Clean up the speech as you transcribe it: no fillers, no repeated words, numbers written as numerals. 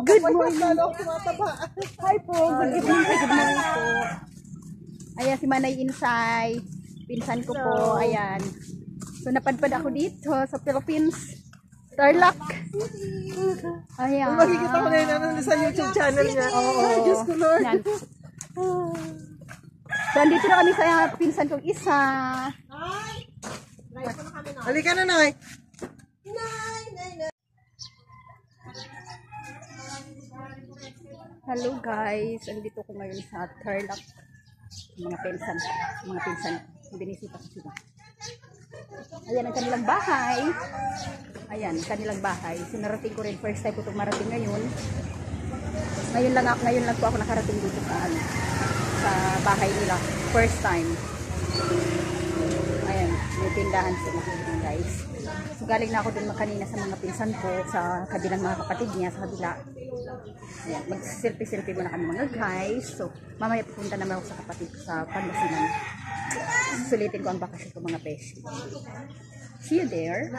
Good morning. Hi po. Good evening. Good morning po. Ayan si Manay Insay. Pinsan ko po. Ayan. So napadpad ako dito sa Philippines. Tarlac. Ayan. Makikita ko na yun sa YouTube channel niya. Oo. Diyos ko Lord. Yan. So andito na kami sa pinsan kong isa. Halika na, Nay. Hello guys. Andito ko ngayon sa Tarlac. Mga pinsan. Binisita ko sila. Ayan ang kanilang bahay. Ayan, kanilang bahay. Sinarating ko rin. First time ko itong marating ngayon. Ngayon lang po ako nakarating dito sa bahay nila. First time. Ayan, may tindahan sila guys. So galing na ako dun kanina sa mga pinsan ko, sa kabilang mga kapatid niya, sa kabila. Ayan, mag-selfie muna kami mga guys. So mamaya pupunta naman ako sa kapatid ko sa Pangasinan. Sulitin ko ang bakasyon ko mga beshi. See you there.